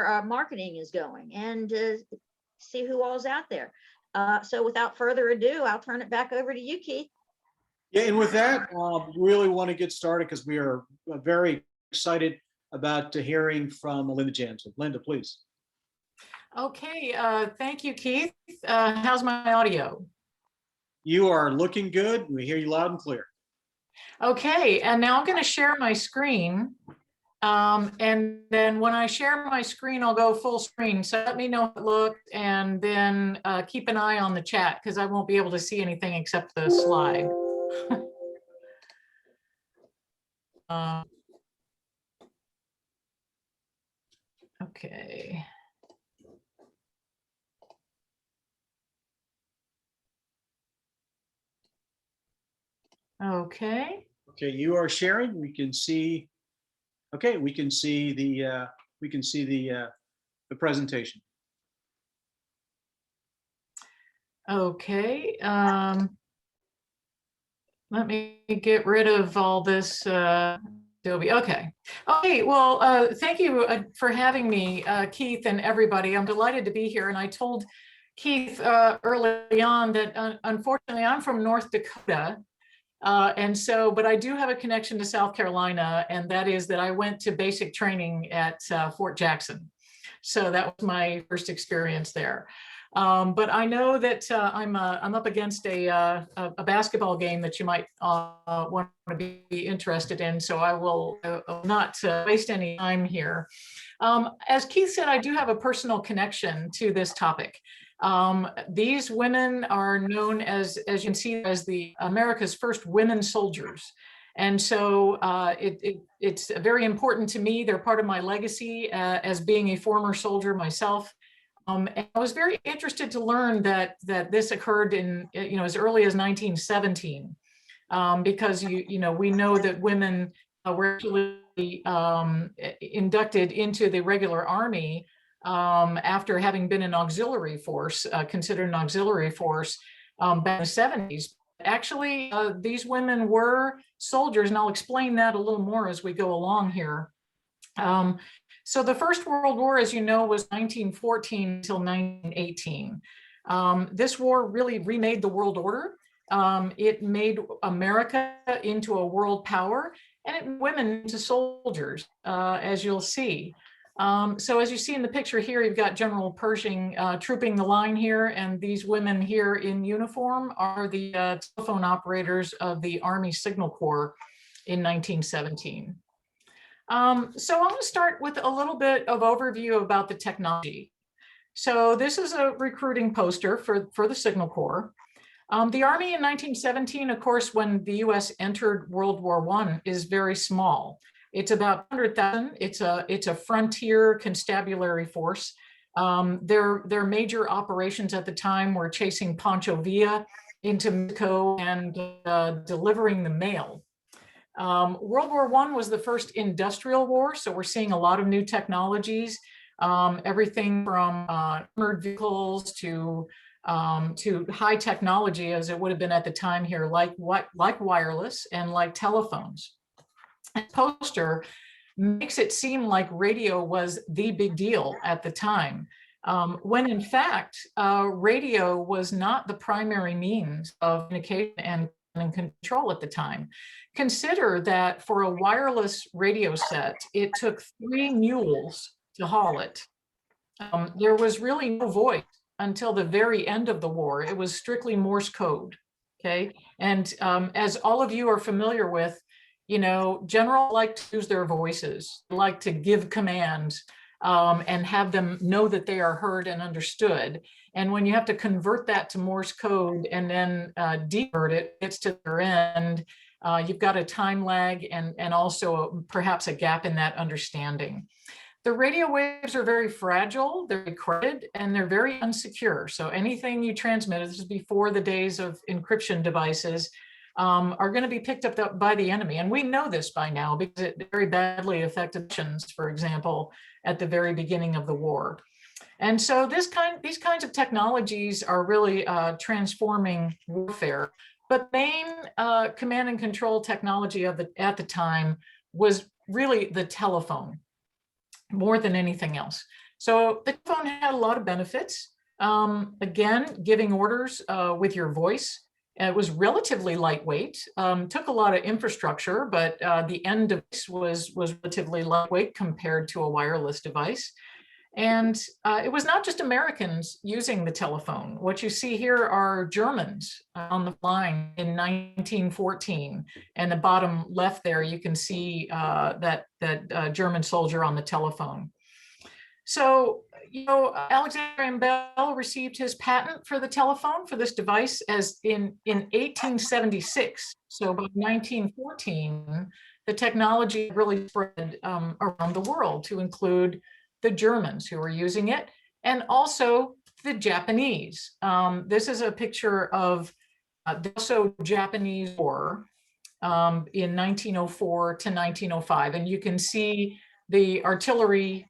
our marketing is going, and see who all's out there. So without further ado, I'll turn it back over to you, Keith. Yeah, and with that, really want to get started because we are very excited about hearing from Linda Jantzen. Linda, please. Okay, thank you, Keith. How's my audio? You are looking good. We hear you loud and clear. Okay, and now I'm going to share my screen. And then when I share my screen, I'll go full screen. So let me know if it looks, and then keep an eye on the chat because I won't be able to see anything except the slide. Okay. Okay. Okay, you are sharing. We can see. Okay, we can see the presentation. Okay. Let me get rid of all this. Adobe. Okay. Okay. Well, thank you for having me, Keith, and everybody. I'm delighted to be here. And I told Keith early on that unfortunately I'm from North Dakota. But I do have a connection to South Carolina, and that is that I went to basic training at Fort Jackson. So that was my first experience there. But I know that I'm up against a basketball game that you might want to be interested in. So I will not waste any time here. As Keith said, I do have a personal connection to this topic. These women are known as you can see, as the America's first women soldiers. And so it's very important to me. They're part of my legacy as being a former soldier myself. And I was very interested to learn that this occurred in, as early as 1917, because we know that women were actually inducted into the regular army after having been an auxiliary force, considered an auxiliary force back in the 70s. Actually, these women were soldiers, and I'll explain that a little more as we go along here. So the First World War, as you know, was 1914 until 1918. This war really remade the world order. It made America into a world power, and it made women into soldiers, as you'll see. So as you see in the picture here, you've got General Pershing trooping the line here, and these women here in uniform are the telephone operators of the Army Signal Corps in 1917. So I want to start with a little bit of overview about the technology. So this is a recruiting poster for the Signal Corps. The Army in 1917, of course, when the US entered World War I, is very small. It's about 100,000. It's a frontier constabulary force. Their major operations at the time were chasing Pancho Villa into Mexico and delivering the mail. World War I was the first industrial war, so we're seeing a lot of new technologies, everything from armored vehicles to high technology, as it would have been at the time here, like wireless and like telephones. And poster makes it seem like radio was the big deal at the time, when in fact, radio was not the primary means of communication and control at the time. Consider that for a wireless radio set, it took 3 mules to haul it. There was really no voice until the very end of the war. It was strictly Morse code, okay? And as all of you are familiar with, generals like to use their voices, like to give commands and have them know that they are heard and understood. And when you have to convert that to Morse code and then decode it, it's to their end, you've got a time lag and also perhaps a gap in that understanding. The radio waves are very fragile, they're encrypted, and they're very unsecure. So anything you transmit, this is before the days of encryption devices, are going to be picked up by the enemy. And we know this by now because it very badly affected missions, for example, at the very beginning of the war. And so these kinds of technologies are really transforming warfare. But main command and control technology at the time was really the telephone, more than anything else. So the phone had a lot of benefits. Again, giving orders with your voice. It was relatively lightweight, took a lot of infrastructure, but the end device was relatively lightweight compared to a wireless device. And it was not just Americans using the telephone. What you see here are Germans on the line in 1914. And the bottom left there, you can see that German soldier on the telephone. So, Alexander Graham Bell received his patent for the telephone for this device as in 1876. So by 1914, the technology really spread around the world to include the Germans who were using it, and also the Japanese. This is a picture of the Russo-Japanese War in 1904 to 1905, and you can see the artillerymen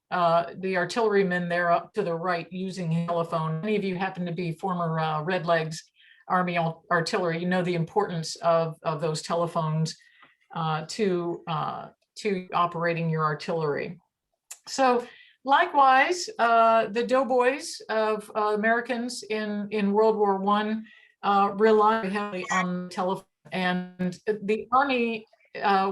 there up to the right using a telephone. Many of you happen to be former Red Legs Army artillery. You know the importance of those telephones to operating your artillery. So likewise, the doughboys of Americans in World War I relied heavily on the telephone, and the Army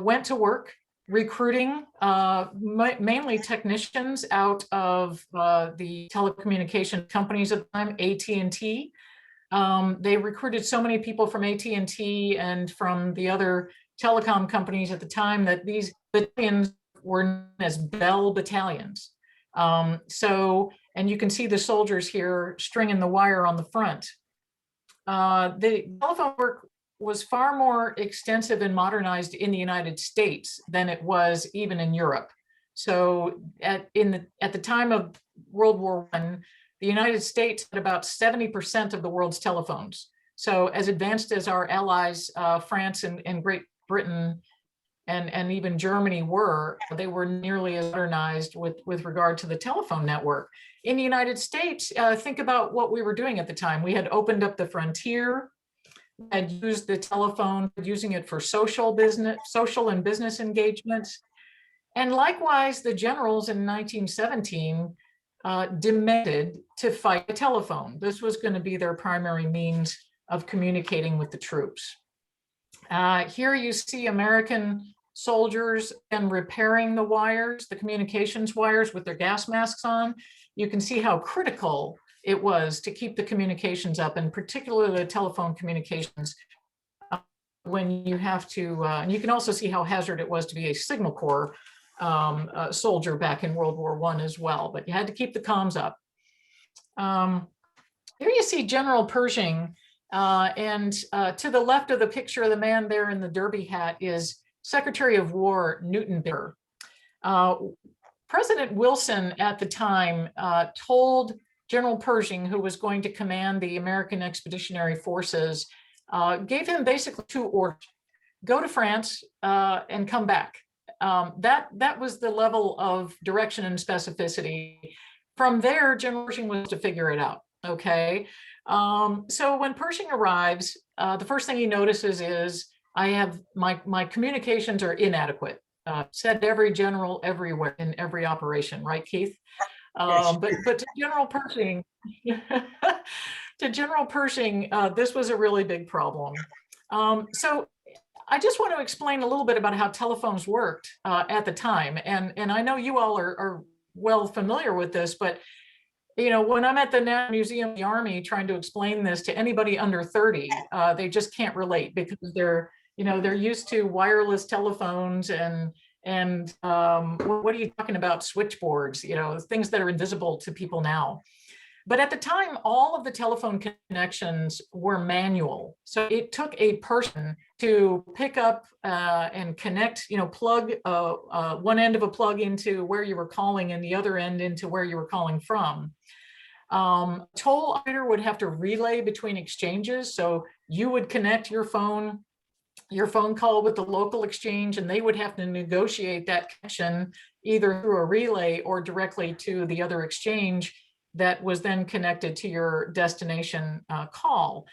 went to work recruiting mainly technicians out of the telecommunication companies at the time, AT&T. They recruited so many people from AT&T and from the other telecom companies at the time that these battalions were known as Bell battalions. And you can see the soldiers here stringing the wire on the front. The telephone work was far more extensive and modernized in the United States than it was even in Europe. So at the time of World War I, the United States had about 70% of the world's telephones. So as advanced as our allies, France and Great Britain and even Germany were, they were nearly as modernized with regard to the telephone network. In the United States, think about what we were doing at the time. We had opened up the frontier, had used the telephone, using it for social and business engagements. And likewise, the generals in 1917 demanded to fight the telephone. This was going to be their primary means of communicating with the troops. Here you see American soldiers and repairing the wires, the communications wires with their gas masks on. You can see how critical it was to keep the communications up, and particularly the telephone communications when you have to, and you can also see how hazardous it was to be a Signal Corps soldier back in World War I as well, but you had to keep the comms up. Here you see General Pershing, and to the left of the picture of the man there in the derby hat is Secretary of War Newton Baker. President Wilson at the time told General Pershing, who was going to command the American Expeditionary Forces, gave him basically two orders: go to France and come back. That was the level of direction and specificity. From there, General Pershing was to figure it out. Okay, so when Pershing arrives, the first thing he notices is, I have my communications are inadequate. Said every general everywhere in every operation, right, Keith? Yes. But to General Pershing, this was a really big problem. So I just want to explain a little bit about how telephones worked at the time, and I know you all are well familiar with this, but when I'm at the National Museum of the Army trying to explain this to anybody under 30, they just can't relate because they're used to wireless telephones and what are you talking about, switchboards, things that are invisible to people now. But at the time, all of the telephone connections were manual. So it took a person to pick up and connect, plug one end of a plug into where you were calling and the other end into where you were calling from. Toll operator would have to relay between exchanges. So you would connect your phone call with the local exchange, and they would have to negotiate that connection either through a relay or directly to the other exchange that was then connected to your destination call.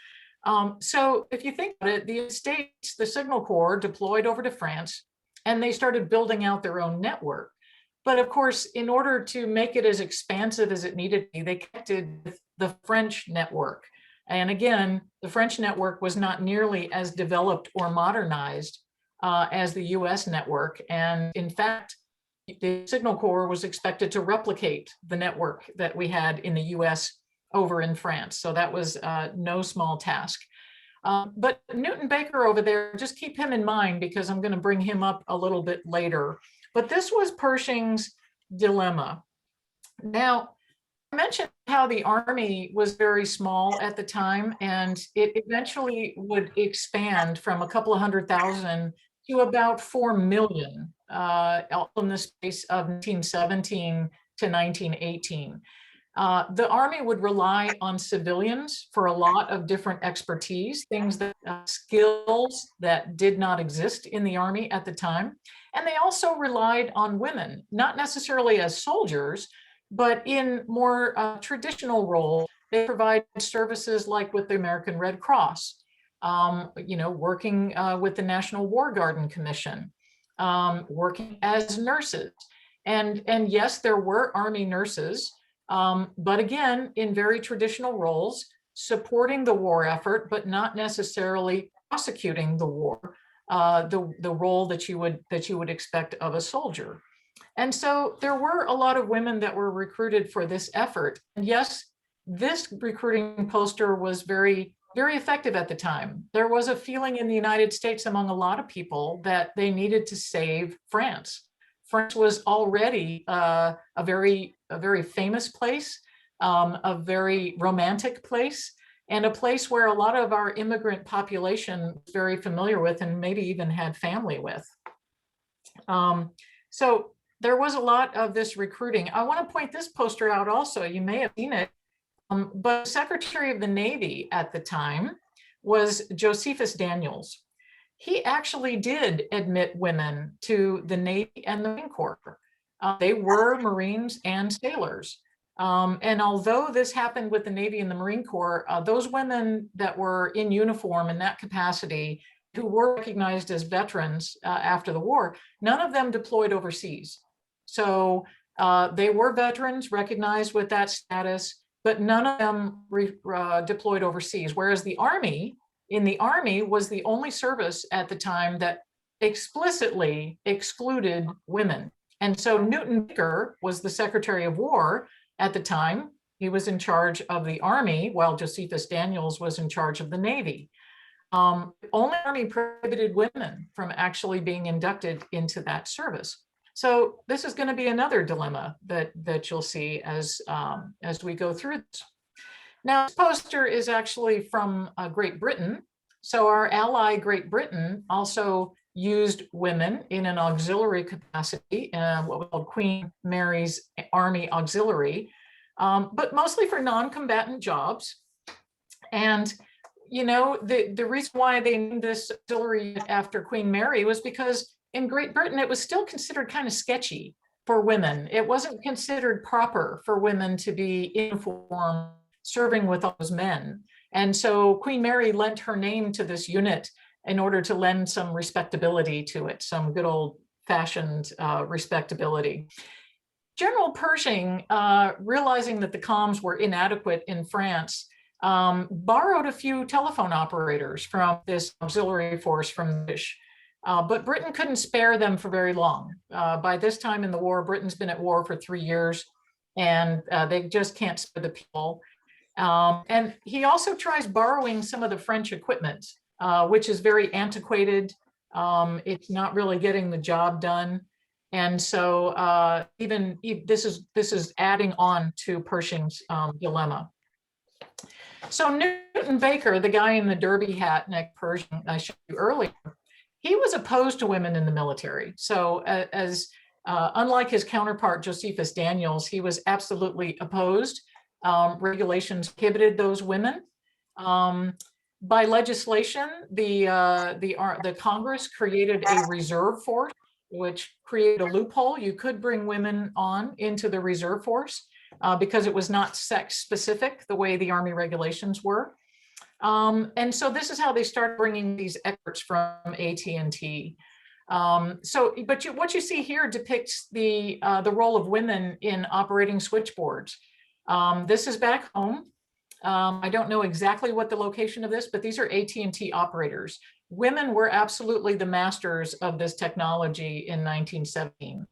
So if you think about it, the States, the Signal Corps deployed over to France, and they started building out their own network. But of course, in order to make it as expansive as it needed to be, they connected with the French network. And again, the French network was not nearly as developed or modernized as the US network. And in fact, the Signal Corps was expected to replicate the network that we had in the US over in France. So that was no small task. But Newton Baker over there, just keep him in mind because I'm going to bring him up a little bit later. But this was Pershing's dilemma. Now, I mentioned how the Army was very small at the time, and it eventually would expand from a couple of 100,000 to about 4 million in the space of 1917 to 1918. The Army would rely on civilians for a lot of different expertise, things that skills that did not exist in the Army at the time. And they also relied on women, not necessarily as soldiers, but in more traditional roles. They provide services like with the American Red Cross, working with the National War Garden Commission, working as nurses. And yes, there were Army nurses, but again, in very traditional roles, supporting the war effort, but not necessarily prosecuting the war, the role that you would expect of a soldier. And so there were a lot of women that were recruited for this effort. And yes, this recruiting poster was very, very effective at the time. There was a feeling in the United States among a lot of people that they needed to save France. France was already a very famous place, a very romantic place, and a place where a lot of our immigrant population was very familiar with and maybe even had family with. So there was a lot of this recruiting. I want to point this poster out also. You may have seen it, but Secretary of the Navy at the time was Josephus Daniels. He actually did admit women to the Navy and the Marine Corps. They were Marines and sailors. And although this happened with the Navy and the Marine Corps, those women that were in uniform in that capacity, who were recognized as veterans after the war, none of them deployed overseas. So they were veterans recognized with that status, but none of them deployed overseas. Whereas the Army was the only service at the time that explicitly excluded women. And so Newton Baker was the Secretary of War at the time. He was in charge of the Army, while Josephus Daniels was in charge of the Navy. Only Army prohibited women from actually being inducted into that service. So this is going to be another dilemma that you'll see as we go through this. Now, this poster is actually from Great Britain. So our ally Great Britain also used women in an auxiliary capacity, what we call Queen Mary's Army Auxiliary, but mostly for non-combatant jobs. And the reason why they named this auxiliary after Queen Mary was because in Great Britain, it was still considered kind of sketchy for women. It wasn't considered proper for women to be in uniform serving with all those men. And so Queen Mary lent her name to this unit in order to lend some respectability to it, some good old fashioned respectability. General Pershing, realizing that the comms were inadequate in France, borrowed a few telephone operators from this auxiliary force from the British. But Britain couldn't spare them for very long. By this time in the war, Britain's been at war for 3 years, and they just can't spare the people. And he also tries borrowing some of the French equipment, which is very antiquated. It's not really getting the job done. And so this is adding on to Pershing's dilemma. So Newton Baker, the guy in the derby hat next to Pershing I showed you earlier, he was opposed to women in the military. So unlike his counterpart, Josephus Daniels, he was absolutely opposed. Regulations prohibited those women. By legislation, the Congress created a reserve force, which created a loophole. You could bring women on into the reserve force because it was not sex specific the way the Army regulations were. And so this is how they started bringing these experts from AT&T. What you see here depicts the role of women in operating switchboards. This is back home. I don't know exactly what the location of this, but these are AT&T operators. Women were absolutely the masters of this technology in 1917.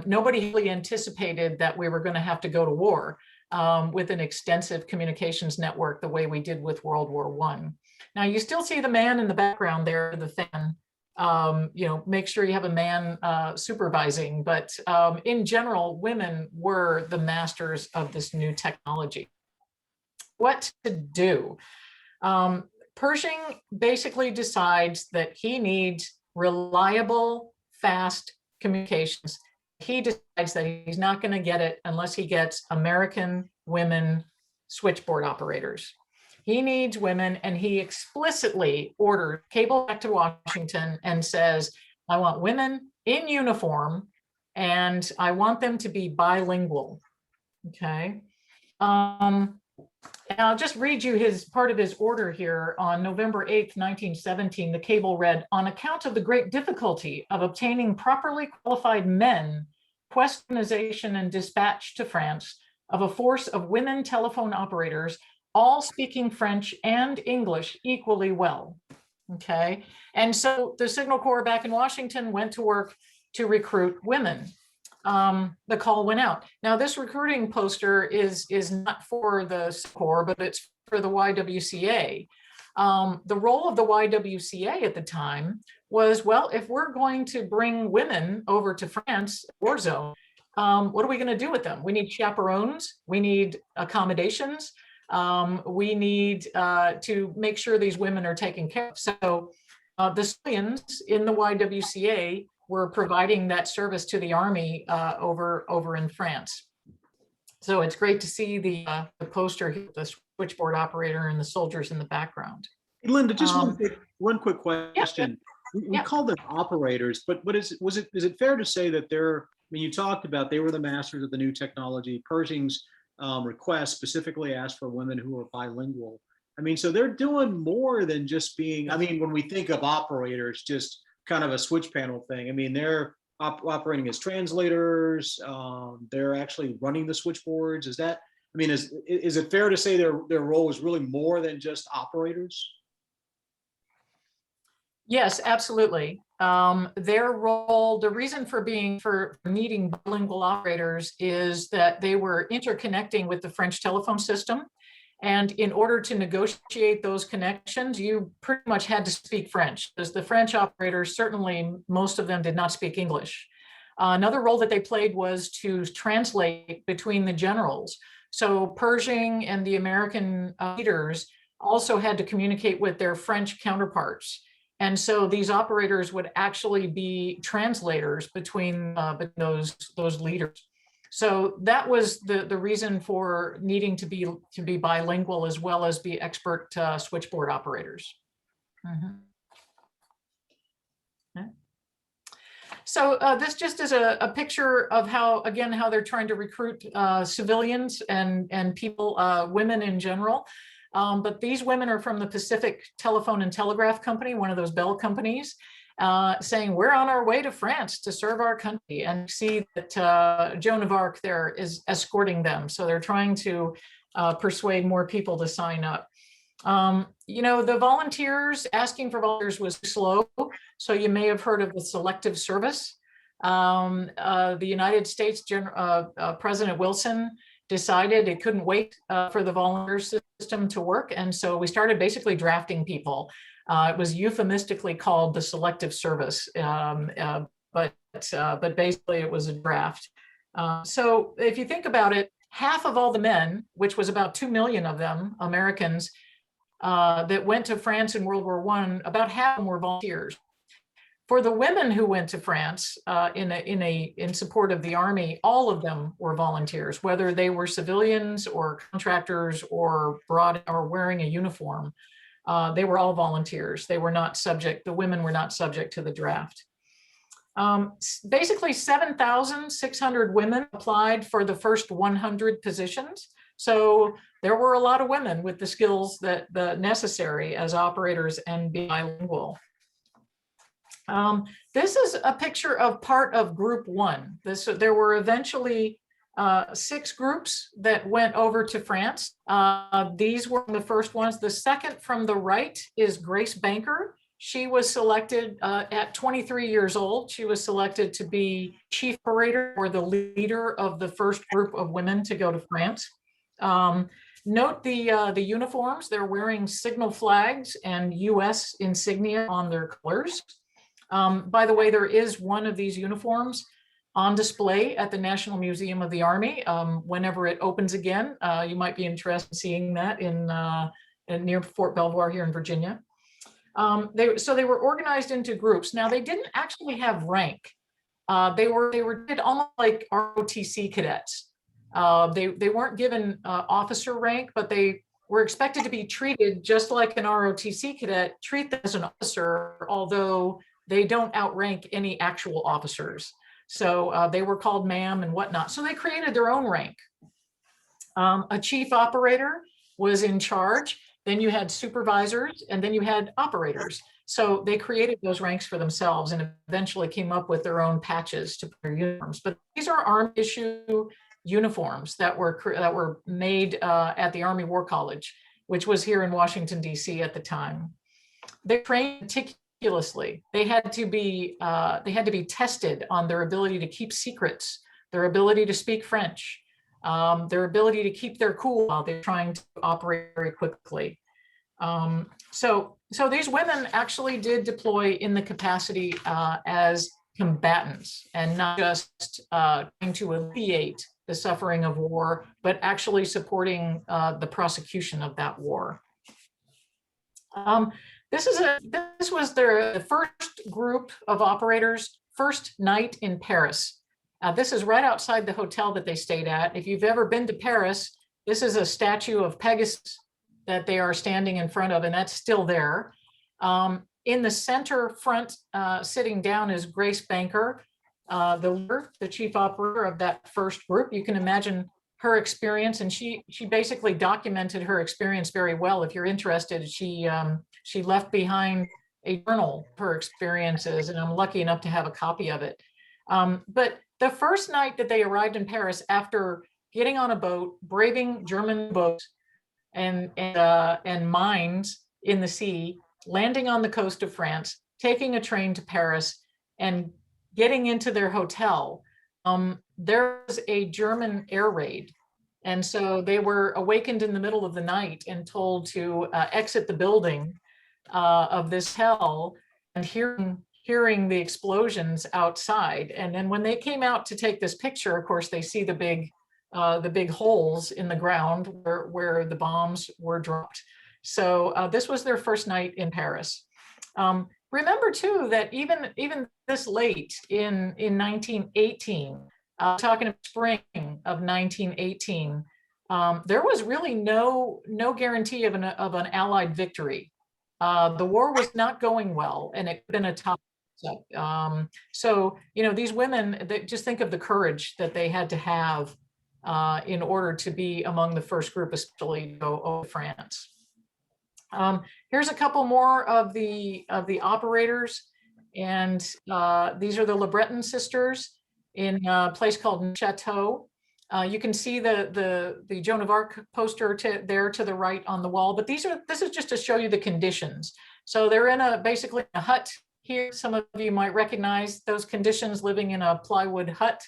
Nobody really anticipated that we were going to have to go to war with an extensive communications network the way we did with World War I. Now you still see the man in the background there, the fan. Make sure you have a man supervising, but in general, women were the masters of this new technology. What to do? Pershing basically decides that he needs reliable, fast communications. He decides that he's not going to get it unless he gets American women switchboard operators. He needs women, and he explicitly ordered cable back to Washington and says, I want women in uniform, and I want them to be bilingual. Okay. And I'll just read you part of his order here. On November 8th, 1917, the cable read, on account of the great difficulty of obtaining properly qualified men, questionization and dispatch to France of a force of women telephone operators, all speaking French and English equally well. Okay. And so the Signal Corps back in Washington went to work to recruit women. The call went out. Now, this recruiting poster is not for the Corps, but it's for the YWCA. The role of the YWCA at the time was, well, if we're going to bring women over to France, war zone, what are we going to do with them? We need chaperones. We need accommodations. We need to make sure these women are taken care of. So the civilians in the YWCA were providing that service to the Army over in France. So it's great to see the poster here, the switchboard operator and the soldiers in the background. Linda, just one quick question. Yeah. We call them operators, but is it fair to say that you talked about they were the masters of the new technology. Pershing's request specifically asked for women who are bilingual. So they're doing more than just being, when we think of operators, just kind of a switch panel thing. They're operating as translators. They're actually running the switchboards. Is it fair to say their role is really more than just operators? Yes, absolutely. Their role, the reason for needing bilingual operators is that they were interconnecting with the French telephone system. And in order to negotiate those connections, you pretty much had to speak French, because the French operators, certainly most of them did not speak English. Another role that they played was to translate between the generals. So Pershing and the American leaders also had to communicate with their French counterparts. And so these operators would actually be translators between those leaders. So that was the reason for needing to be bilingual, as well as be expert switchboard operators. Mm-hmm. Okay. So this just is a picture of how they're trying to recruit civilians and people, women in general. But these women are from the Pacific Telephone and Telegraph Company, one of those Bell companies, saying, we're on our way to France to serve our country. And see that Joan of Arc there is escorting them. So they're trying to persuade more people to sign up. The volunteers, asking for volunteers was slow. So you may have heard of the selective service. The United States President Wilson decided it couldn't wait for the volunteer system to work. And so we started basically drafting people. It was euphemistically called the selective service, but basically it was a draft. So if you think about it, half of all the men, which was about 2 million of them, Americans, that went to France in World War I, about half of them were volunteers. For the women who went to France in support of the Army, all of them were volunteers, whether they were civilians or contractors or wearing a uniform. They were all volunteers. They were not subject, the women were not subject to the draft. Basically 7,600 women applied for the first 100 positions. So there were a lot of women with the skills that necessary as operators and bilingual. This is a picture of part of Group 1. There were eventually 6 groups that went over to France. These were the first ones. The second from the right is Grace Banker. She was selected at 23 years old. She was selected to be chief operator or the leader of the first group of women to go to France. Note the uniforms. They're wearing signal flags and US insignia on their colors. By the way, there is one of these uniforms on display at the National Museum of the Army. Whenever it opens again, you might be interested in seeing that in near Fort Belvoir here in Virginia. So they were organized into groups. Now they didn't actually have rank. They did almost like ROTC cadets. They weren't given officer rank, but they were expected to be treated just like an ROTC cadet, treat them as an officer, although they don't outrank any actual officers. So they were called ma'am and whatnot. So they created their own rank. A chief operator was in charge. Then you had supervisors, and then you had operators. So they created those ranks for themselves and eventually came up with their own patches to their uniforms. But these are Army issue uniforms that were made at the Army War College, which was here in Washington, D.C. at the time. They trained meticulously. They had to be tested on their ability to keep secrets, their ability to speak French, their ability to keep their cool while they're trying to operate very quickly. So these women actually did deploy in the capacity as combatants and not just trying to alleviate the suffering of war, but actually supporting the prosecution of that war. This was the first group of operators, first night in Paris. This is right outside the hotel that they stayed at. If you've ever been to Paris, this is a statue of Pegasus that they are standing in front of, and that's still there. In the center front, sitting down, is Grace Banker, the chief operator of that first group. You can imagine her experience, and she basically documented her experience very well. If you're interested, she left behind a journal of her experiences, and I'm lucky enough to have a copy of it. But the first night that they arrived in Paris, after getting on a boat, braving German boats and mines in the sea, landing on the coast of France, taking a train to Paris, and getting into their hotel, there was a German air raid. And so they were awakened in the middle of the night and told to exit the building of this hotel, and hearing the explosions outside. And then when they came out to take this picture, of course, they see the big holes in the ground where the bombs were dropped. So this was their first night in Paris. Remember too that even this late in 1918, talking about spring of 1918, there was really no guarantee of an Allied victory. The war was not going well, and it could have been a tough. So these women, just think of the courage that they had to have in order to be among the first group, especially to go over France. Here's a couple more of the operators, and these are the Le Breton sisters in a place called Chateau. You can see the Joan of Arc poster there to the right on the wall, but this is just to show you the conditions. So they're in basically a hut here. Some of you might recognize those conditions, living in a plywood hut.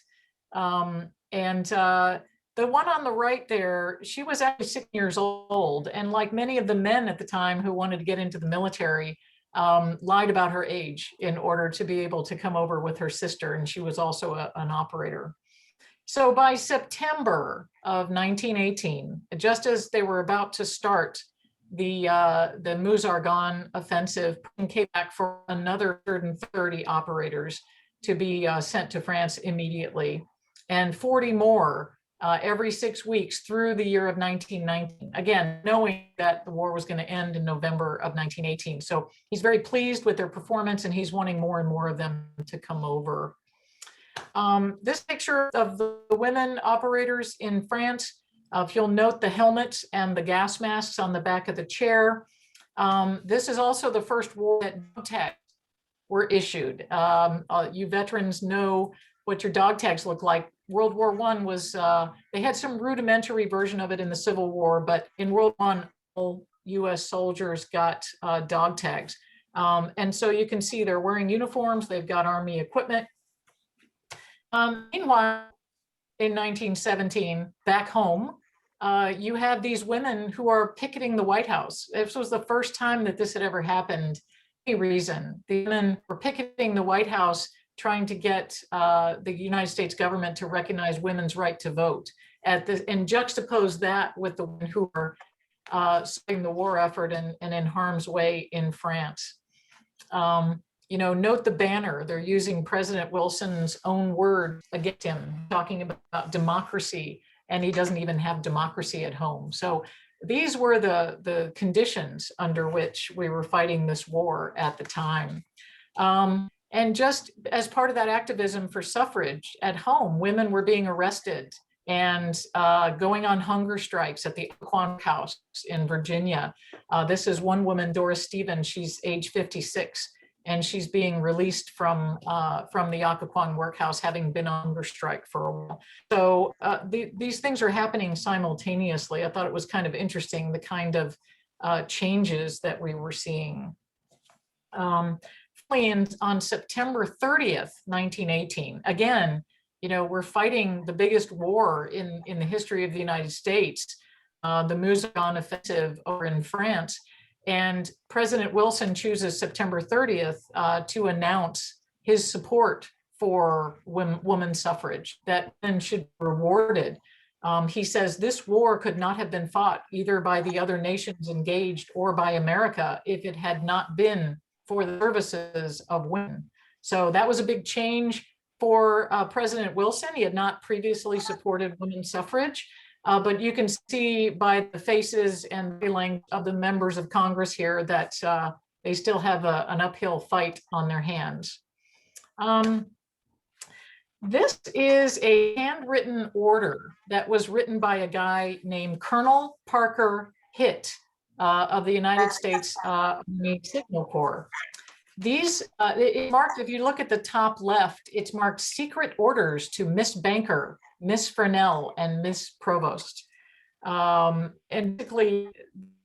The one on the right there, she was actually 6 years old, and like many of the men at the time who wanted to get into the military, lied about her age in order to be able to come over with her sister, and she was also an operator. So by September of 1918, just as they were about to start the Meuse-Argonne offensive, came back for another 130 operators to be sent to France immediately, and 40 more every 6 weeks through the year of 1919, again, knowing that the war was going to end in November of 1918. So he's very pleased with their performance, and he's wanting more and more of them to come over. This picture of the women operators in France, if you'll note the helmets and the gas masks on the back of the chair. This is also the first war that no text were issued. You veterans know what your dog tags look like. World War I was, they had some rudimentary version of it in the Civil War, but in World War I, all US soldiers got dog tags. And so you can see they're wearing uniforms, they've got Army equipment. Meanwhile, in 1917, back home, you have these women who are picketing the White House. This was the first time that this had ever happened. Any reason the women were picketing the White House, trying to get the United States government to recognize women's right to vote. And juxtapose that with the women who were supporting the war effort and in harm's way in France. Note the banner. They're using President Wilson's own word against him, talking about democracy, and he doesn't even have democracy at home. So these were the conditions under which we were fighting this war at the time. And just as part of that activism for suffrage at home, women were being arrested and going on hunger strikes at the Occoquan House in Virginia. This is one woman, Doris Stevens. She's age 56. And she's being released from the Occoquan workhouse, having been on hunger strike for a while. So these things are happening simultaneously. I thought it was kind of interesting, the kind of changes that we were seeing. On September 30th, 1918, again, we're fighting the biggest war in the history of the United States, the Mouzargon offensive over in France. And President Wilson chooses September 30th to announce his support for women's suffrage, that women should be rewarded. He says this war could not have been fought either by the other nations engaged or by America if it had not been for the services of women. So that was a big change for President Wilson. He had not previously supported women's suffrage. But you can see by the faces and the language of the members of Congress here that they still have an uphill fight on their hands. This is a handwritten order that was written by a guy named Colonel Parker Hitt of the United States Army Signal Corps. These, it marked, if you look at the top left, it's marked secret orders to Miss Banker, Miss Fresnel, and Miss Provost. And basically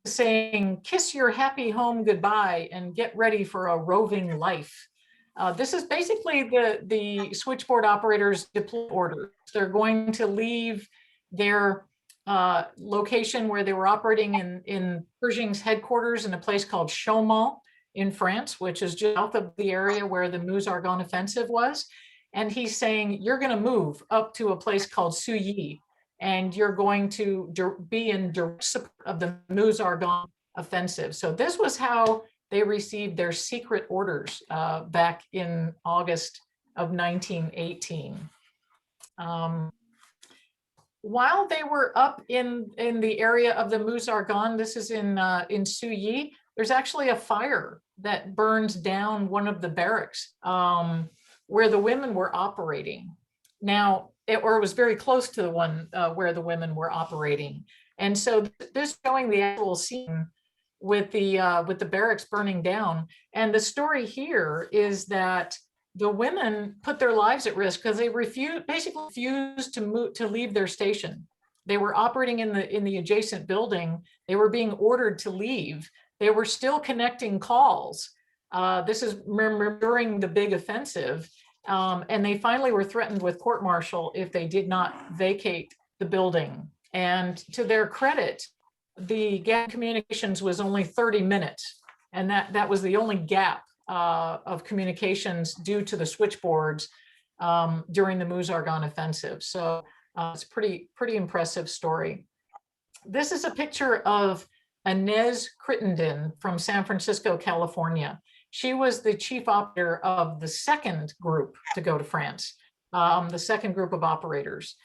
saying, kiss your happy home goodbye and get ready for a roving life. This is basically the switchboard operators' deploy orders. They're going to leave their location where they were operating in Pershing's headquarters in a place called Chaumont in France, which is just south of the area where the Meuse-Argonne offensive was. And he's saying, you're going to move up to a place called Souilly, and you're going to be in direct support of the Meuse-Argonne offensive. So this was how they received their secret orders back in August of 1918. While they were up in the area of the Meuse-Argonne, this is in Souilly, there's actually a fire that burns down one of the barracks where the women were operating. Now, it was very close to the one where the women were operating. And so this showing the actual scene with the barracks burning down. And the story here is that the women put their lives at risk because they basically refused to leave their station. They were operating in the adjacent building. They were being ordered to leave. They were still connecting calls. This is during the big offensive. And they finally were threatened with court-martial if they did not vacate the building. And to their credit, the gap in communications was only 30 minutes. And that was the only gap of communications due to the switchboards during the Meuse-Argonne offensive. So it's a pretty impressive story. This is a picture of Inez Crittenden from San Francisco, California. She was the chief operator of the second group to go to France, the second group of operators.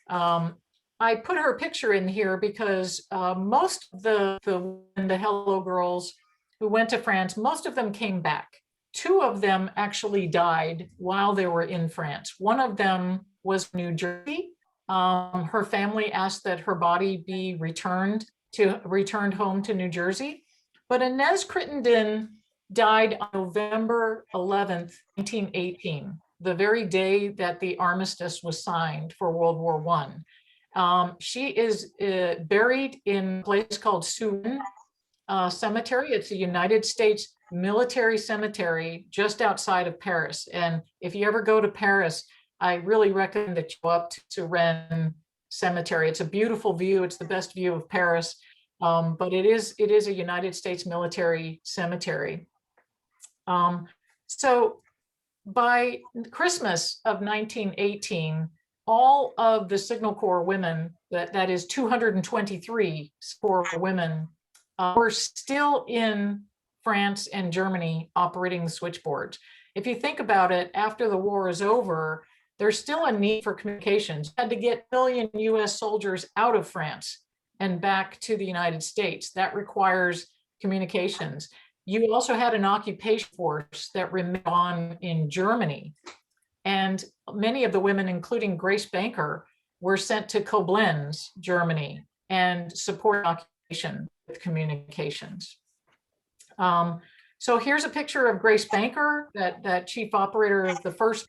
I put her picture in here because most of the Hello Girls who went to France, most of them came back. Two of them actually died while they were in France. One of them was New Jersey. Her family asked that her body be returned home to New Jersey. But Inez Crittenden died on November 11th, 1918, the very day that the armistice was signed for World War I. She is buried in a place called Surin Cemetery. It's a United States military cemetery just outside of Paris. And if you ever go to Paris, I really recommend that you go up to Surin Cemetery. It's a beautiful view. It's the best view of Paris. But it is a United States military cemetery. So by Christmas of 1918, all of the Signal Corps women, that is 223 Corps women, were still in France and Germany operating the switchboards. If you think about it, after the war is over, there's still a need for communications. You had to get a million US soldiers out of France and back to the United States. That requires communications. You also had an occupation force that remained on in Germany. And many of the women, including Grace Banker, were sent to Koblenz, Germany, and support occupation with communications. So here's a picture of Grace Banker, that chief operator of the first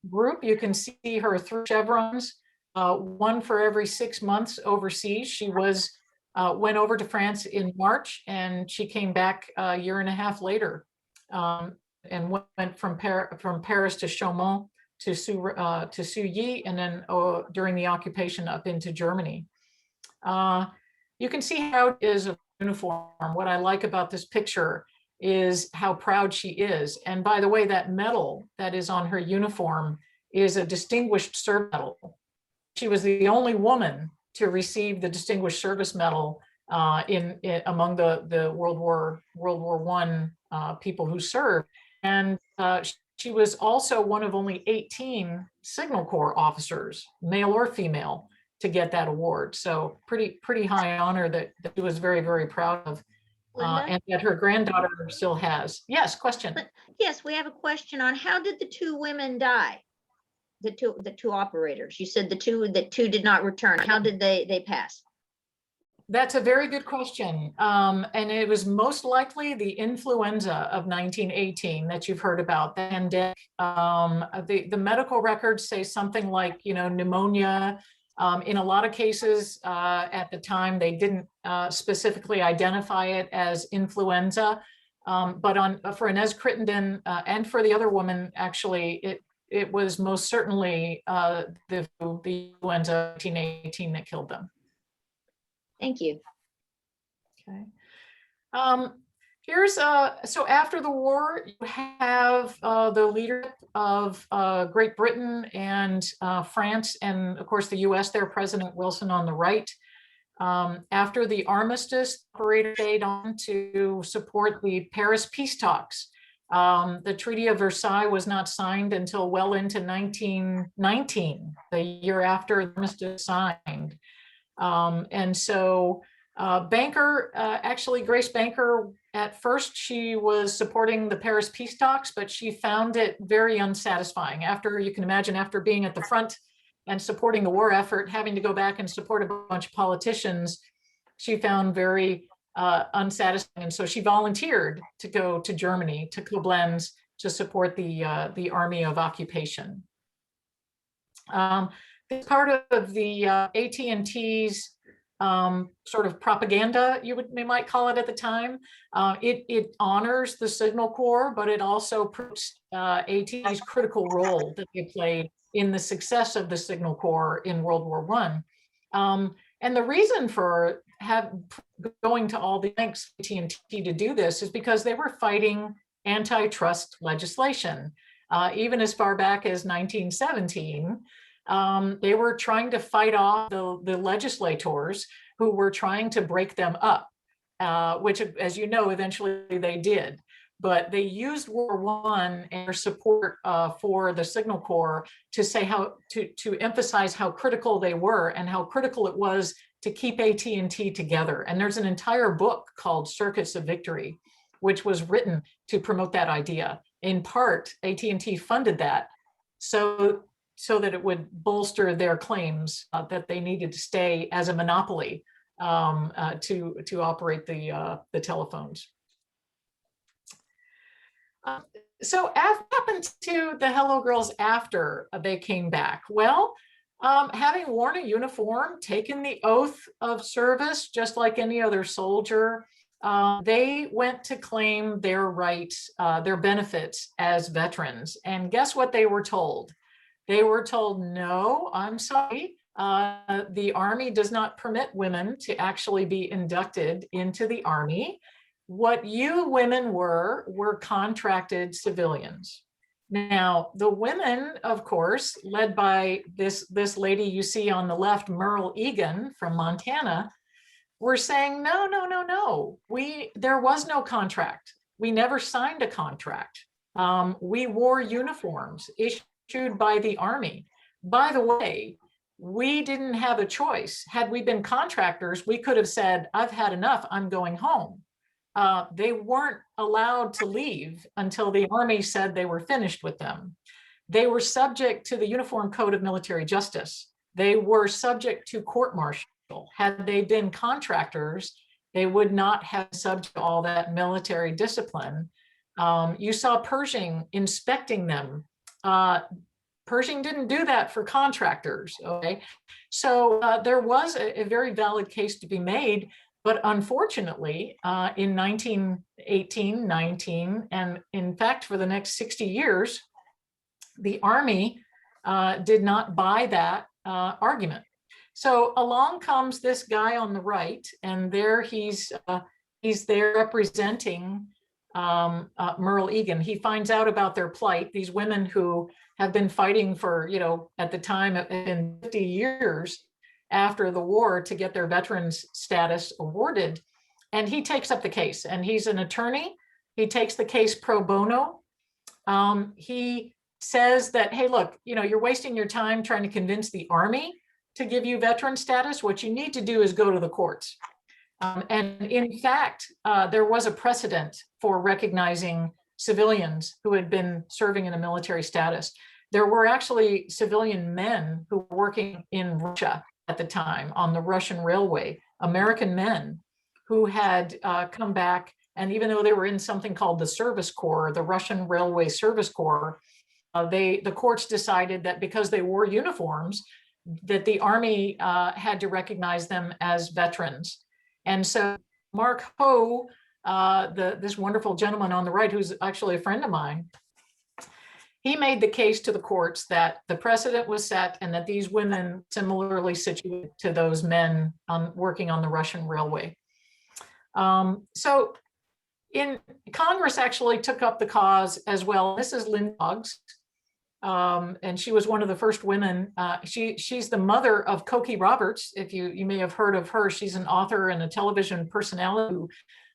group. You can see her 3 chevrons, one for every 6 months overseas. She went over to France in March, and she came back a year and a half later, and went from Paris to Chaumont to Souilly, and then during the occupation up into Germany. You can see how it is a uniform. What I like about this picture is how proud she is. And by the way, that medal that is on her uniform is a Distinguished Service Medal. She was the only woman to receive the Distinguished Service Medal among the World War I people who served. And she was also one of only 18 Signal Corps officers, male or female, to get that award. So pretty high honor that she was very, very proud of, and that her granddaughter still has. Yes, question. Yes, we have a question on how did the 2 women die? The two operators. You said the two did not return. How did they pass? That's a very good question. And it was most likely the influenza of 1918 that you've heard about, the pandemic. The medical records say something like, pneumonia. In a lot of cases at the time, they didn't specifically identify it as influenza. But for Inez Crittenden and for the other woman, actually, it was most certainly the influenza of 1918 that killed them. Thank you. Okay. So after the war, you have the leadership of Great Britain and France, and of course the US, their President Wilson on the right. After the armistice, operator stayed on to support the Paris peace talks. The Treaty of Versailles was not signed until well into 1919, the year after the armistice signed. And so Grace Banker, at first she was supporting the Paris peace talks, but she found it very unsatisfying. You can imagine, after being at the front and supporting the war effort, having to go back and support a bunch of politicians, she found very unsatisfying. And so she volunteered to go to Germany, to Koblenz, to support the Army of Occupation. This part of the AT&T's sort of propaganda, we might call it at the time. It honors the Signal Corps, but it also puts AT&T's critical role that they played in the success of the Signal Corps in World War I. And the reason for going to all the lengths of AT&T to do this is because they were fighting antitrust legislation. Even as far back as 1917, they were trying to fight off the legislators who were trying to break them up, which, as you know, eventually they did. But they used World War I and their support for the Signal Corps to say to emphasize how critical they were and how critical it was to keep AT&T together. And there's an entire book called Circuits of Victory, which was written to promote that idea. In part, AT&T funded that so that it would bolster their claims that they needed to stay as a monopoly to operate the telephones. So what happened to the Hello Girls after they came back? Well, having worn a uniform, taken the oath of service, just like any other soldier, they went to claim their rights, their benefits as veterans. And guess what they were told? They were told, no, I'm sorry. The Army does not permit women to actually be inducted into the Army. What you women were contracted civilians. Now, the women, of course, led by this lady you see on the left, Merle Egan from Montana, were saying, no, no, no, no. There was no contract. We never signed a contract. We wore uniforms issued by the Army. By the way, we didn't have a choice. Had we been contractors, we could have said, I've had enough, I'm going home. They weren't allowed to leave until the Army said they were finished with them. They were subject to the Uniform Code of Military Justice. They were subject to court-martial. Had they been contractors, they would not have subject to all that military discipline. You saw Pershing inspecting them. Pershing didn't do that for contractors, okay? So there was a very valid case to be made. But unfortunately, in 1918, 19, and in fact, for the next 60 years, the Army did not buy that argument. So along comes this guy on the right, and there he's there representing Merle Egan. He finds out about their plight, these women who have been fighting for, at the time, in 50 years, after the war to get their veterans status awarded. And he takes up the case, and he's an attorney. He takes the case pro bono. He says that, hey, look, you're wasting your time trying to convince the Army to give you veteran status. What you need to do is go to the courts. And in fact, there was a precedent for recognizing civilians who had been serving in a military status. There were actually civilian men who were working in Russia at the time on the Russian railway, American men who had come back, and even though they were in something called the Service Corps, the Russian Railway Service Corps, the courts decided that because they wore uniforms, that the Army had to recognize them as veterans. And so Mark Ho, this wonderful gentleman on the right, who's actually a friend of mine, he made the case to the courts that the precedent was set and that these women similarly situated to those men working on the Russian railway. So Congress actually took up the cause as well. This is Lynn Boggs, and she was one of the first women. She's the mother of Cokie Roberts. If you may have heard of her, she's an author and a television personality who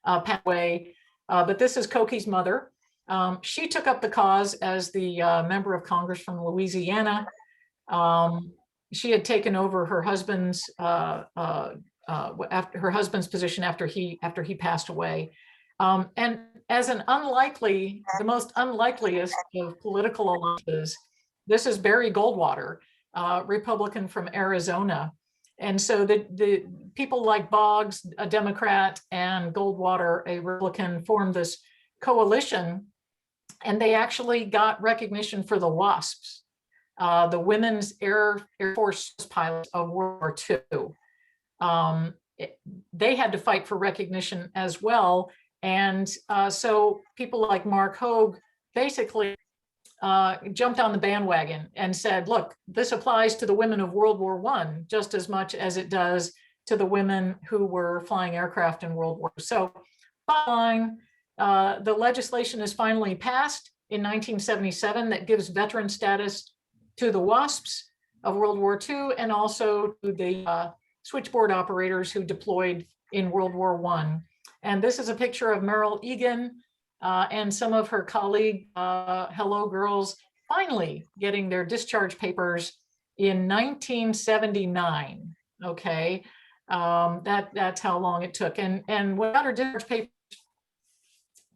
passed away. But this is Cokie's mother. She took up the cause as the member of Congress from Louisiana. She had taken over her husband's position after he passed away. And as the most unlikeliest of political alliances, this is Barry Goldwater, Republican from Arizona. And so the people like Boggs, a Democrat, and Goldwater, a Republican, formed this coalition. And they actually got recognition for the WASPs, the Women's Air Force Pilots of World War II. They had to fight for recognition as well. And so people like Mark Hogue basically jumped on the bandwagon and said, look, this applies to the women of World War I just as much as it does to the women who were flying aircraft in World War. So bottom line, the legislation is finally passed in 1977 that gives veteran status to the WASPs of World War II and also to the switchboard operators who deployed in World War I. And this is a picture of Merle Egan and some of her colleague Hello Girls finally getting their discharge papers in 1979. Okay, that's how long it took. And without her discharge papers,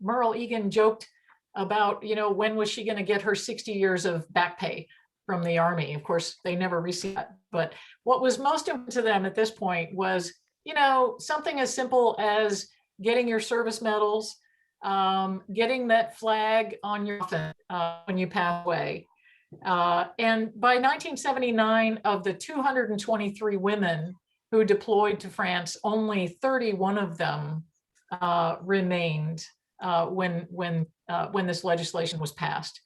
Merle Egan joked about, when was she going to get her 60 years of back pay from the Army? Of course, they never received that. But what was most important to them at this point was, something as simple as getting your service medals, getting that flag on your coffin when you pass away. And by 1979, of the 223 women who deployed to France, only 31 of them remained when this legislation was passed.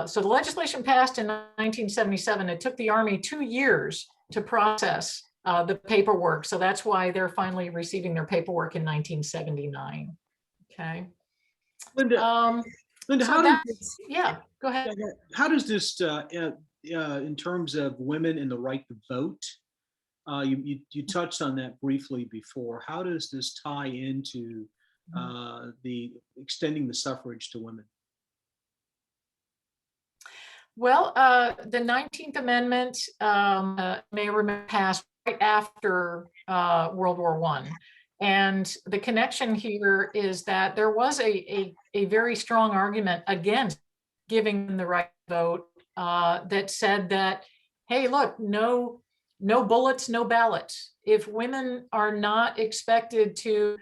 So the legislation passed in 1977. It took the Army 2 years to process the paperwork. So that's why they're finally receiving their paperwork in 1979. Okay. Linda, Linda, So how yeah, go ahead. how does this, in terms of women and the right to vote, you touched on that briefly before. How does this tie into the extending the suffrage to women? Well, the 19th Amendment may remember passed right after World War I. And the connection here is that there was a very strong argument against giving them the right to vote that said that, hey, look, no bullets, no ballots. If women are not expected to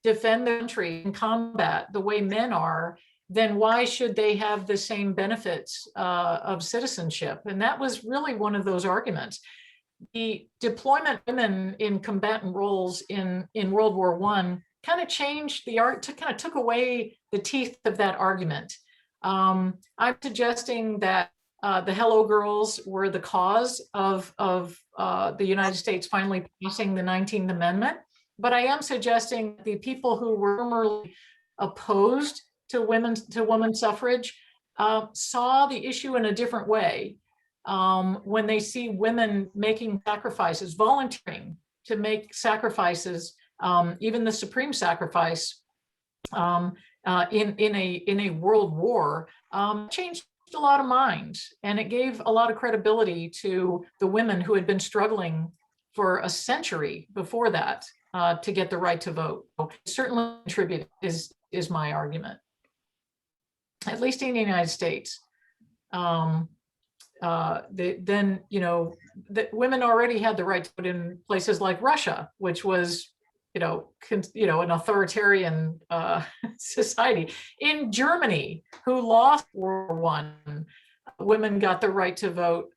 defend the country in combat the way men are, then why should they have the same benefits of citizenship? And that was really one of those arguments. The deployment of women in combatant roles in World War I kind of changed the art, kind of took away the teeth of that argument. I'm suggesting that the Hello Girls were the cause of the United States finally passing the 19th Amendment, but I am suggesting the people who were formerly opposed to women's suffrage saw the issue in a different way. When they see women making sacrifices, volunteering to make sacrifices, even the supreme sacrifice in a world war, changed a lot of minds, and it gave a lot of credibility to the women who had been struggling for a century before that to get the right to vote. So it certainly contributed, is my argument, at least in the United States. Then, that women already had the right to vote in places like Russia, which was, an authoritarian society. In Germany, who lost World War I, women got the right to vote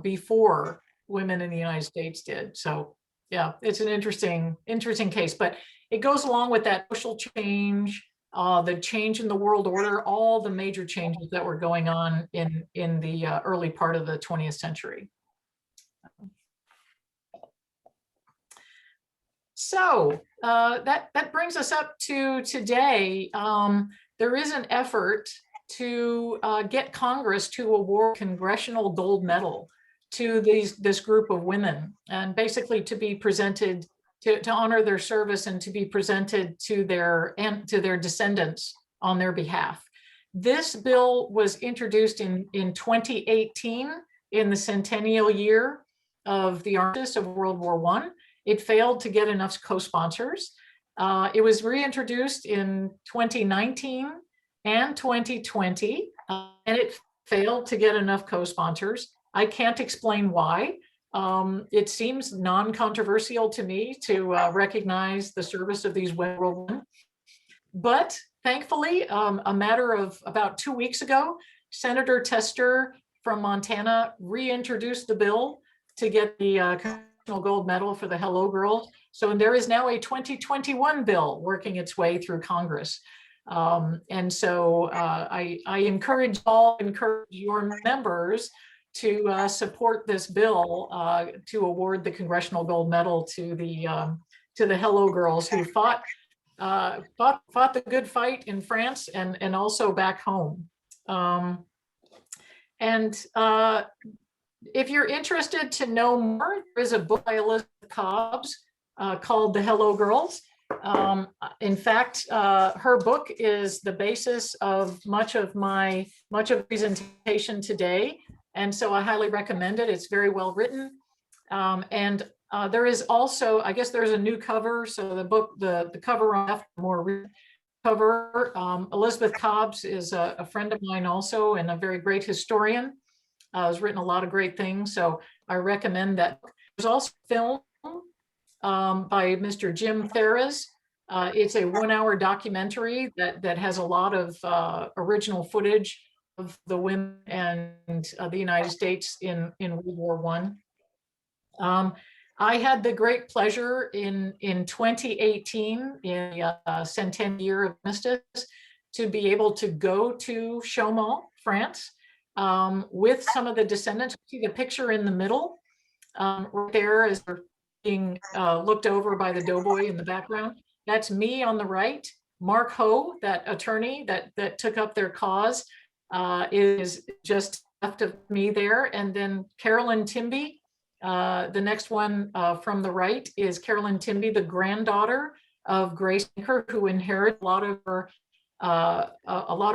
before women in the United States did. So, yeah, it's an interesting case, but it goes along with that social change, the change in the world order, all the major changes that were going on in the early part of the 20th century. So that brings us up to today. There is an effort to get Congress to award Congressional Gold Medal to this group of women, and basically to be presented to honor their service and to be presented to their descendants on their behalf. This bill was introduced in 2018, in the centennial year of the armistice of World War I. It failed to get enough co-sponsors. It was reintroduced in 2019 and 2020, and it failed to get enough co-sponsors. I can't explain why. It seems non-controversial to me to recognize the service of these women. But thankfully, a matter of about 2 weeks ago, Senator Tester from Montana reintroduced the bill to get the Congressional Gold Medal for the Hello Girls. So there is now a 2021 bill working its way through Congress. And so I encourage your members to support this bill to award the Congressional Gold Medal to the Hello Girls who fought the good fight in France and also back home. If you're interested to know more, there is a book by Elizabeth Cobbs called The Hello Girls. In fact, her book is the basis of much of the presentation today. And so I highly recommend it. It's very well written. There is also, I guess there's a new cover. So the book, the cover on left, more cover. Elizabeth Cobbs is a friend of mine also, and a very great historian. Has written a lot of great things. So I recommend that. There's also a film by Mr. Jim Ferris It's a 1-hour documentary that has a lot of original footage of the women and the United States in World War I. I had the great pleasure in 2018, in the centennial year of Armistice, to be able to go to Chaumont, France, with some of the descendants. See the picture in the middle, right there as they're being looked over by the doughboy in the background. That's me on the right. Mark Ho, that attorney that took up their cause, is just left of me there. And then Carolyn Timby, the next one from the right is Carolyn Timby, the granddaughter of Grace Banker, who inherited a lot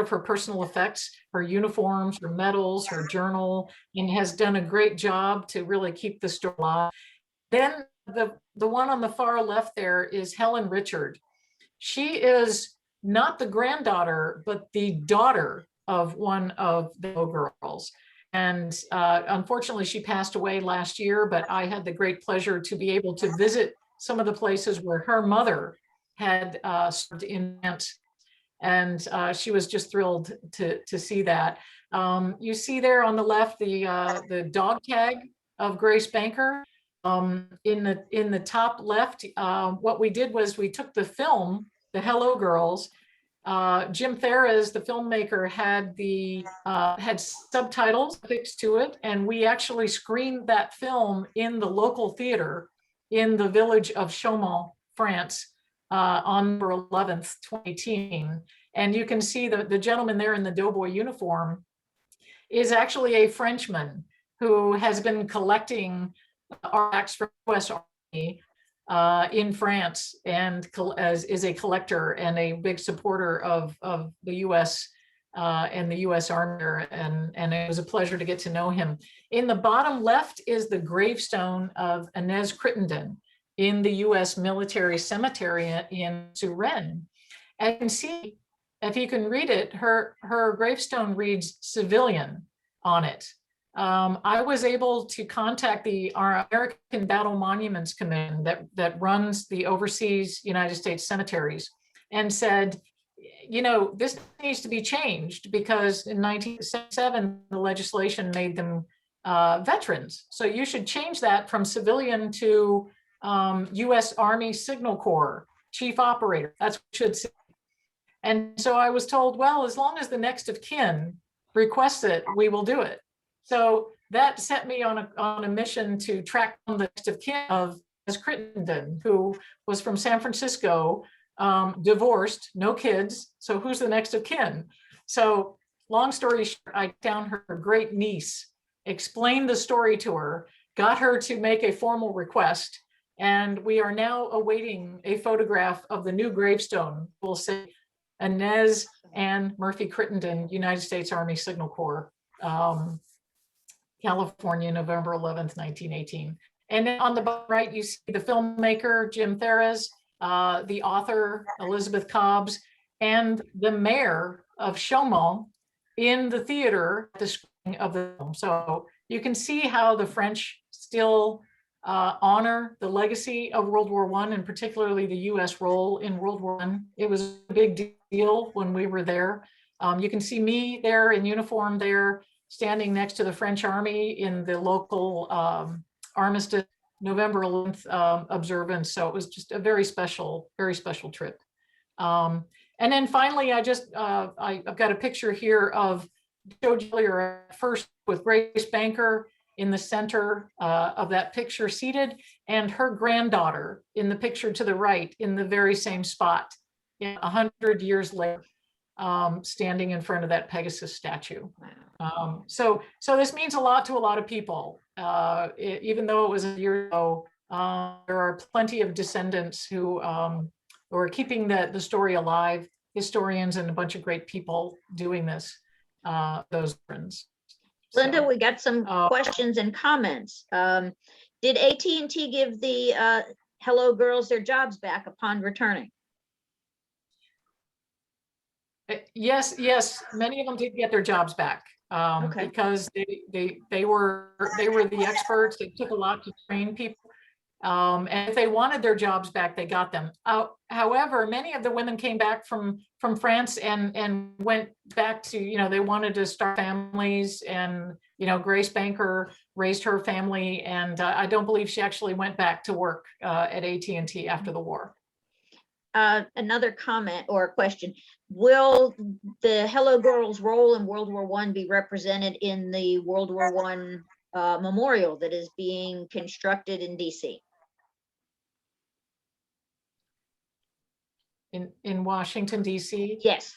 of her personal effects, her uniforms, her medals, her journal, and has done a great job to really keep the story alive. Then the one on the far left there is Helen Richard. She is not the granddaughter, but the daughter of one of the girls. And unfortunately, she passed away last year, but I had the great pleasure to be able to visit some of the places where her mother had served in France. And she was just thrilled to see that. You see there on the left, the dog tag of Grace Banker. In the top left, what we did was we took the film, the Hello Girls. Jim Theres, the filmmaker, had subtitles fixed to it, and we actually screened that film in the local theater in the village of Chaumont, France, on November 11th, 2018. And you can see the gentleman there in the doughboy uniform is actually a Frenchman who has been collecting artifacts from the U.S. Army in France, and is a collector and a big supporter of the U.S. And the U.S. Army, and it was a pleasure to get to know him. In the bottom left is the gravestone of Inez Crittenden in the U.S. military cemetery in Suresnes. And you can see, if you can read it, her gravestone reads civilian on it. I was able to contact our American Battle Monuments Commission that runs the overseas United States cemeteries, and said, this needs to be changed, because in 1977, the legislation made them veterans. So you should change that from civilian to U.S. Army Signal Corps Chief Operator. That's what it should say. And so I was told, well, as long as the next of kin requests it, we will do it. So that set me on a mission to track down the next of kin of Inez Crittenden, who was from San Francisco, divorced, no kids. So who's the next of kin? So long story short, I found her great niece, explained the story to her, got her to make a formal request, and we are now awaiting a photograph of the new gravestone. We'll say Inez Ann Murphy Crittenden, United States Army Signal Corps, California, November 11th, 1918. And then on the bottom right, you see the filmmaker, Jim Theres, the author, Elizabeth Cobbs, and the mayor of Chaumont in the theater at the screening of the film. So you can see how the French still honor the legacy of World War I, and particularly the US role in World War I. It was a big deal when we were there. You can see me there in uniform there, standing next to the French Army in the local Armistice November 11th observance. So it was just a very special trip. And then finally, I've got a picture here of Joe Gillier first with Grace Banker in the center of that picture seated, and her granddaughter in the picture to the right in the very same spot, 100 years later, standing in front of that Pegasus statue. So this means a lot to a lot of people. Even though it was a year ago, there are plenty of descendants who are keeping the story alive, historians and a bunch of great people doing this, those friends. Linda, we got some questions and comments. Did AT&T give the Hello Girls their jobs back upon returning? Yes, many of them did get their jobs back, because they were the experts. It took a lot to train people. And if they wanted their jobs back, they got them. However, many of the women came back from France and went back to, they wanted to start families. And, Grace Banker raised her family. And I don't believe she actually went back to work at AT&T after the war. Another comment or a question. Will the Hello Girls role in World War I be represented in the World War I memorial that is being constructed in DC? In Washington, D.C.? Yes.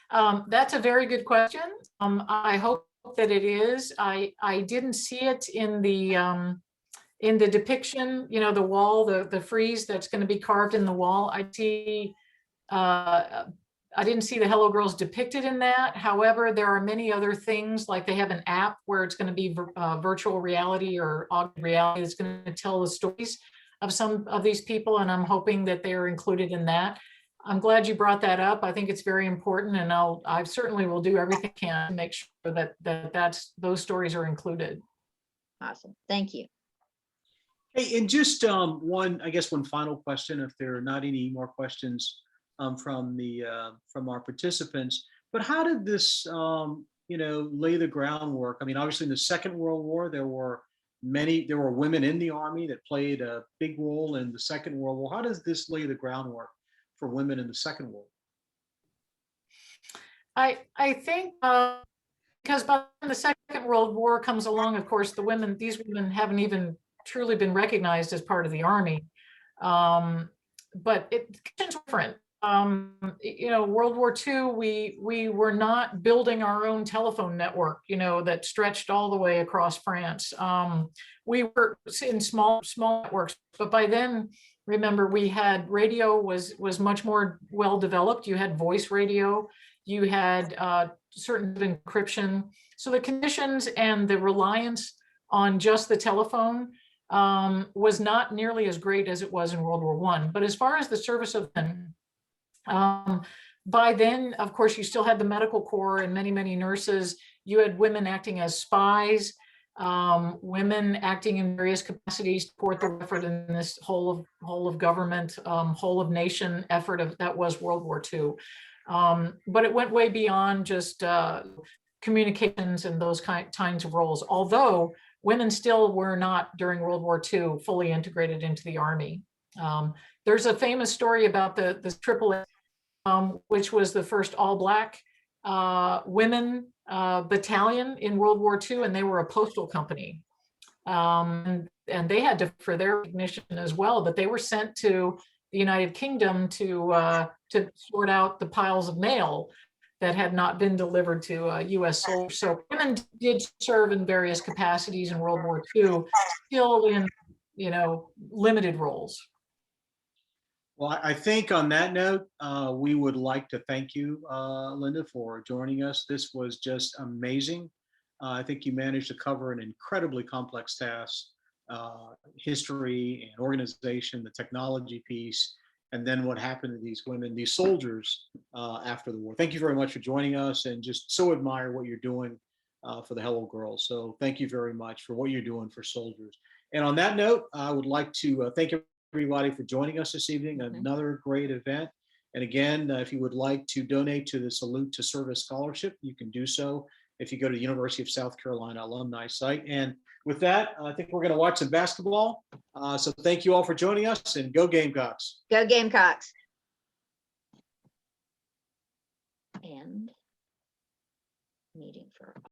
That's a very good question. I hope that it is. I didn't see it in the depiction, the wall, the frieze that's going to be carved in the wall. I didn't see the Hello Girls depicted in that. However, there are many other things, like they have an app where it's going to be virtual reality or augmented reality that's going to tell the stories of some of these people, and I'm hoping that they are included in that. I'm glad you brought that up. I think it's very important, and I certainly will do everything I can to make sure that those stories are included. Awesome. Thank you. Hey, and just one final question, if there are not any more questions from our participants. But how did this lay the groundwork? I mean, obviously in the Second World War, there were women in the Army that played a big role in the Second World War. How does this lay the groundwork for women in the Second World War? I think because by the Second World War comes along, of course, these women haven't even truly been recognized as part of the Army. But it's different. World War II, we were not building our own telephone network, that stretched all the way across France. We were in small networks, but by then, remember, we had radio was much more well developed. You had voice radio, you had certain encryption. So the conditions and the reliance on just the telephone was not nearly as great as it was in World War I. But as far as the service of men, by then, of course, you still had the medical corps and many, many nurses. You had women acting as spies, women acting in various capacities to support the effort in this whole of government, whole of nation effort that was World War II. But it went way beyond just communications and those kinds of roles, although women still were not, during World War II, fully integrated into the Army. There's a famous story about the AAA, which was the first all-Black women battalion in World War II, and they were a postal company. And they had for their recognition as well, but they were sent to the United Kingdom to sort out the piles of mail that had not been delivered to U.S. soldiers. So women did serve in various capacities in World War II, still in limited roles. Well, I think on that note, we would like to thank you, Linda, for joining us. This was just amazing. I think you managed to cover an incredibly complex task, history and organization, the technology piece, and then what happened to these women, these soldiers after the war. Thank you very much for joining us, and just so admire what you're doing for the Hello Girls. So thank you very much for what you're doing for soldiers. And on that note, I would like to thank everybody for joining us this evening. Another great event. And again, if you would like to donate to the Salute to Service Scholarship, you can do so if you go to the University of South Carolina alumni site. And with that, I think we're going to watch some basketball. So thank you all for joining us, and go Gamecocks. Go Gamecocks. And meeting for